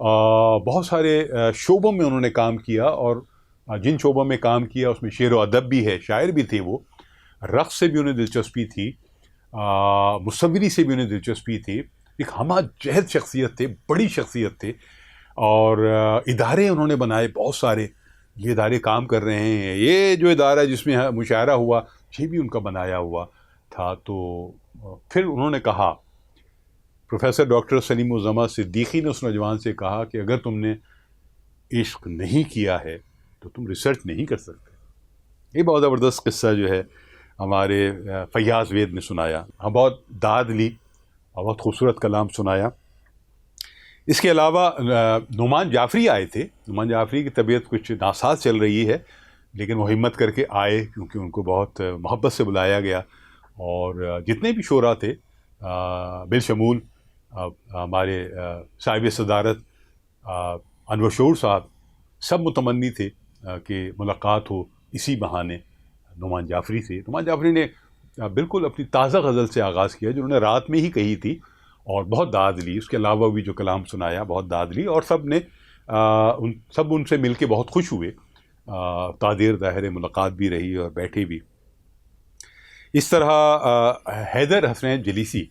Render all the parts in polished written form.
بہت سارے شعبوں میں انہوں نے کام کیا، اور جن شعبوں میں کام کیا اس میں شعر و ادب بھی ہے، شاعر بھی تھے وہ، رقص سے بھی انہیں دلچسپی تھی، مصوری سے بھی انہیں دلچسپی تھی، ایک ہمہ جہت شخصیت تھے، بڑی شخصیت تھے، اور ادارے انہوں نے بنائے بہت سارے، یہ ادارے کام کر رہے ہیں، یہ جو ادارہ جس میں مشاعرہ ہوا یہ بھی ان کا بنایا ہوا تھا۔ تو پھر انہوں نے کہا، پروفیسر ڈاکٹر سلیم الزماں صدیقی نے اس نوجوان سے کہا کہ اگر تم نے عشق نہیں کیا ہے تو تم ریسرچ نہیں کر سکتے۔ یہ بہت زبردست قصہ جو ہے ہمارے فیاض وید نے سنایا، بہت داد لی اور بہت خوبصورت کلام سنایا۔ اس کے علاوہ نعمان جعفری آئے تھے، نعمان جعفری کی طبیعت کچھ ناساز چل رہی ہے، لیکن وہ ہمت کر کے آئے کیونکہ ان کو بہت محبت سے بلایا گیا، اور جتنے بھی شعراء تھے بالشمول ہمارے صاحب صدارت انور شعور صاحب، سب متمنی تھے کہ ملاقات ہو اسی بہانے نعمان جعفری سے۔ نعمان جعفری نے بالکل اپنی تازہ غزل سے آغاز کیا جو انہوں نے رات میں ہی کہی تھی، اور بہت داد لی، اس کے علاوہ بھی جو کلام سنایا بہت داد لی، اور سب ان سے مل کے بہت خوش ہوئے، تادیر ظاہر ملاقات بھی رہی اور بیٹھے بھی۔ اس طرح حیدر حسنین جلیسی،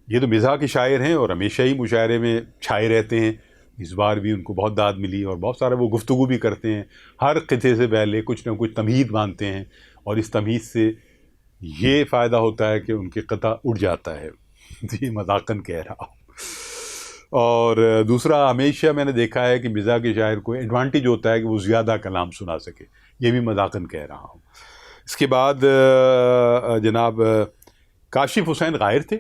یہ تو مزاح کے شاعر ہیں اور ہمیشہ ہی مشاعرے میں چھائے رہتے ہیں، اس بار بھی ان کو بہت داد ملی، اور بہت سارا وہ گفتگو بھی کرتے ہیں، ہر قطعے سے پہلے کچھ نہ کچھ تمہید باندھتے ہیں، اور اس تمہید سے یہ فائدہ ہوتا ہے کہ ان کی قطع اڑ جاتا ہے، یہ مذاقاً کہہ رہا ہوں۔ اور دوسرا، ہمیشہ میں نے دیکھا ہے کہ مزاح کے شاعر کو ایڈوانٹیج ہوتا ہے کہ وہ زیادہ کلام سنا سکے، یہ بھی مذاقاً کہہ رہا ہوں۔ اس کے بعد جناب کاشف حسین غائر تھے،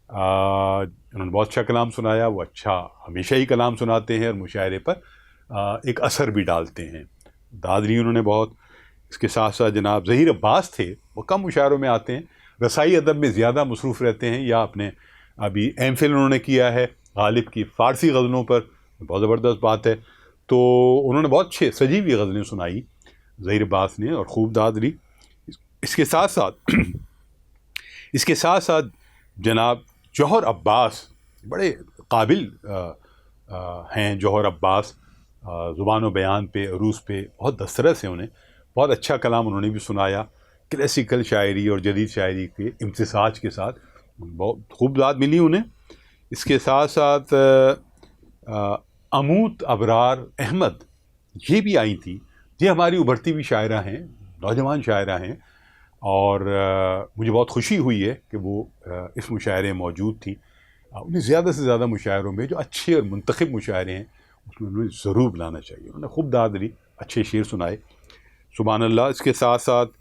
انہوں نے بہت اچھا کلام سنایا، وہ اچھا ہمیشہ ہی کلام سناتے ہیں اور مشاعرے پر ایک اثر بھی ڈالتے ہیں، داد لی انہوں نے بہت۔ اس کے ساتھ ساتھ جناب ظہیر عباس تھے، وہ کم مشاعروں میں آتے ہیں، رسائی ادب میں زیادہ مصروف رہتے ہیں، یا اپنے ابھی ایم فل انہوں نے کیا ہے غالب کی فارسی غزلوں پر، بہت زبردست بات ہے، تو انہوں نے بہت اچھے سجی ہوئی غزلیں سنائی ظہیر عباس نے، اور خوب داد لی۔ اس کے ساتھ ساتھ جناب جوہر عباس، بڑے قابل ہیں جوہر عباس، زبان و بیان پہ، عروض پہ بہت دسترس ہے انہیں، بہت اچھا کلام انہوں نے بھی سنایا، کلاسیکل شاعری اور جدید شاعری کے امتزاج کے ساتھ، بہت خوب داد ملی انہیں۔ اس کے ساتھ ساتھ اموت ابرار احمد، یہ بھی آئی تھی، یہ ہماری ابھرتی ہوئی شاعرہ ہیں، نوجوان شاعرہ ہیں، اور مجھے بہت خوشی ہوئی ہے کہ وہ اس مشاعرے میں موجود تھی۔ انہیں زیادہ سے زیادہ مشاعروں میں جو اچھے اور منتخب مشاعرے ہیں اس میں انہیں ضرور بلانا چاہیے، انہوں نے خوب داد لی، اچھے شعر سنائے، سبحان اللہ۔ اس کے ساتھ ساتھ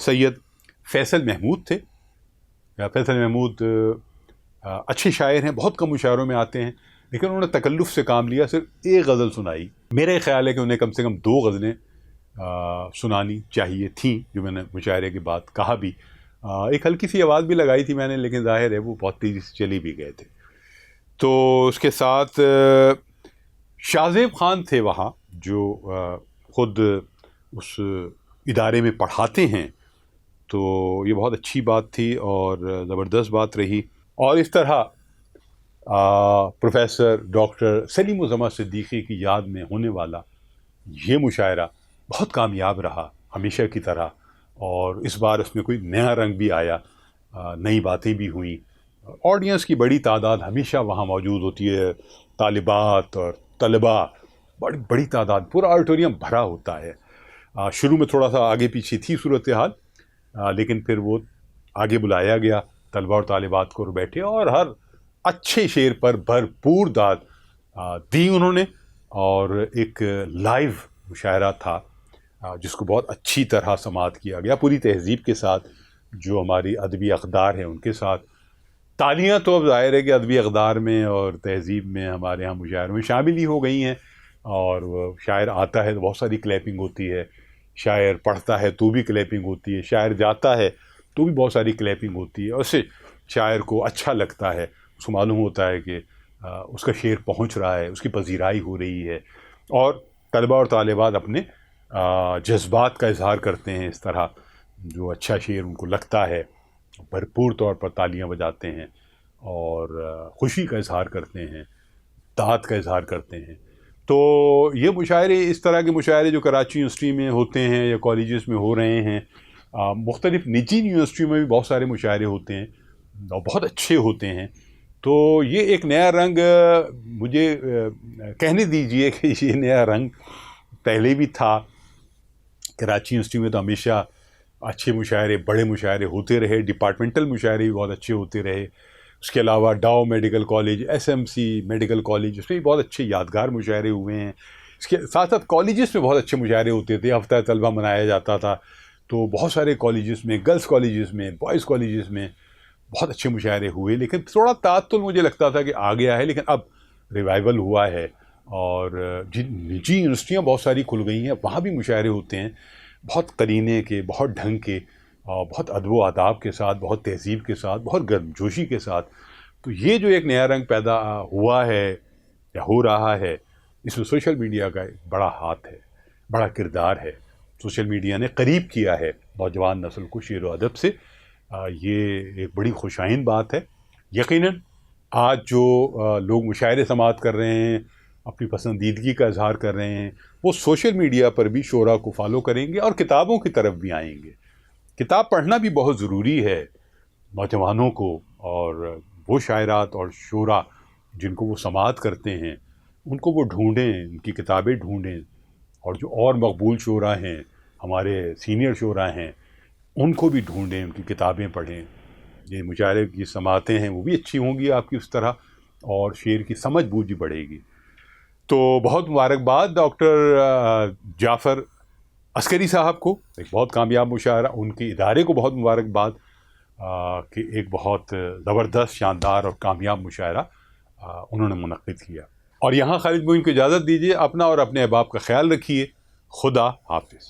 سید فیصل محمود تھے، فیصل محمود اچھے شاعر ہیں، بہت کم مشاعروں میں آتے ہیں، لیکن انہوں نے تکلف سے کام لیا، صرف ایک غزل سنائی۔ میرا یہ خیال ہے کہ انہیں کم سے کم 2 غزلیں سنانی چاہیے تھیں، جو میں نے مشاعرے کے بعد کہا بھی، ایک ہلکی سی آواز بھی لگائی تھی میں نے، لیکن ظاہر ہے وہ بہت تیزی سے چلی بھی گئے تھے۔ تو اس کے ساتھ شاہزیب خان تھے وہاں، جو خود اس ادارے میں پڑھاتے ہیں، تو یہ بہت اچھی بات تھی اور زبردست بات رہی۔ اور اس طرح پروفیسر ڈاکٹر سلیم الزماں صدیقی کی یاد میں ہونے والا یہ مشاعرہ بہت کامیاب رہا ہمیشہ کی طرح، اور اس بار اس میں کوئی نیا رنگ بھی آیا، نئی باتیں بھی ہوئیں، آڈینس کی بڑی تعداد ہمیشہ وہاں موجود ہوتی ہے، طالبات اور طلباء، بڑی تعداد، پورا آڈیٹوریم بھرا ہوتا ہے۔ شروع میں تھوڑا سا آگے پیچھے تھی صورتحال، لیکن پھر وہ آگے بلایا گیا طلباء اور طالبات کو، بیٹھے اور ہر اچھے شعر پر بھرپور داد دی انہوں نے، اور ایک لائیو مشاعرہ تھا جس کو بہت اچھی طرح سماعت کیا گیا، پوری تہذیب کے ساتھ، جو ہماری ادبی اقدار ہیں ان کے ساتھ۔ تالیاں تو اب ظاہر ہے کہ ادبی اقدار میں اور تہذیب میں ہمارے ہاں مشاعروں میں شامل ہی ہو گئی ہیں، اور وہ شاعر آتا ہے تو بہت ساری کلیپنگ ہوتی ہے، شاعر پڑھتا ہے تو بھی کلیپنگ ہوتی ہے، شاعر جاتا ہے تو بھی بہت ساری کلیپنگ ہوتی ہے، اور اس سے شاعر کو اچھا لگتا ہے، اس کو معلوم ہوتا ہے کہ اس کا شعر پہنچ رہا ہے، اس کی پذیرائی ہو رہی ہے، اور طلباء اور طالبات اپنے جذبات کا اظہار کرتے ہیں، اس طرح جو اچھا شعر ان کو لگتا ہے بھرپور طور پر تالیاں بجاتے ہیں اور خوشی کا اظہار کرتے ہیں، استطاعت کا اظہار کرتے ہیں. تو یہ مشاعرے، اس طرح کے مشاعرے جو کراچی یونیورسٹی میں ہوتے ہیں یا کالجز میں ہو رہے ہیں، مختلف نجی یونیورسٹیوں میں بھی بہت سارے مشاعرے ہوتے ہیں اور بہت اچھے ہوتے ہیں. تو یہ ایک نیا رنگ، مجھے کہنے دیجئے کہ یہ نیا رنگ پہلے بھی تھا. کراچی یونیورسٹی میں تو ہمیشہ اچھے مشاعرے، بڑے مشاعرے ہوتے رہے، ڈپارٹمنٹل مشاعرے بھی بہت اچھے ہوتے رہے. اس کے علاوہ Dow medical college, SMC medical college, اس میں بھی بہت اچھے یادگار مشاعرے ہوئے ہیں. اس کے ساتھ ساتھ کالجز میں بہت اچھے مشاعرے ہوتے تھے، ہفتہ طلبہ منایا جاتا تھا. تو بہت سارے کالجز میں، گرلس کالجز میں، بوائز کالجز میں بہت اچھے مشاعرے ہوئے. لیکن تھوڑا تعطل مجھے لگتا تھا کہ آ گیا ہے، لیکن اب ریوائول ہوا ہے. اور نجی یونیورسٹیاں بہت ساری کھل گئی ہیں، وہاں بھی مشاعرے ہوتے ہیں بہت قرینے کے، بہت ڈھنگ کے، اور بہت ادب و آداب کے ساتھ، بہت تہذیب کے ساتھ، بہت گرم جوشی کے ساتھ. تو یہ جو ایک نیا رنگ پیدا ہوا ہے یا ہو رہا ہے، اس میں سوشل میڈیا کا ایک بڑا ہاتھ ہے، بڑا کردار ہے. سوشل میڈیا نے قریب کیا ہے نوجوان نسل کو شعر و ادب سے. یہ ایک بڑی خوشائن بات ہے. یقیناً آج جو لوگ مشاعرے سماعت کر رہے ہیں، اپنی پسندیدگی کا اظہار کر رہے ہیں، وہ سوشل میڈیا پر بھی شعراء کو فالو کریں گے اور کتابوں کی طرف بھی آئیں گے. کتاب پڑھنا بھی بہت ضروری ہے نوجوانوں کو، اور وہ شاعرات اور شعراء جن کو وہ سماعت کرتے ہیں ان کو وہ ڈھونڈیں، ان کی کتابیں ڈھونڈیں. اور جو اور مقبول شعراء ہیں، ہمارے سینئر شعراء ہیں، ان کو بھی ڈھونڈیں، ان کی کتابیں پڑھیں. یہ مشاعرے کی سماعتیں ہیں وہ بھی اچھی ہوں گی آپ کی اس طرح، اور شعر کی سمجھ بوجھ بھی بڑھے گی. تو بہت مبارکباد ڈاکٹر جعفر عسکری صاحب کو، ایک بہت کامیاب مشاعرہ. ان کے ادارے کو بہت مبارکباد کہ ایک بہت زبردست، شاندار اور کامیاب مشاعرہ انہوں نے منعقد کیا. اور یہاں خالد معین کو اجازت دیجیے. اپنا اور اپنے احباب کا خیال رکھیے. خدا حافظ.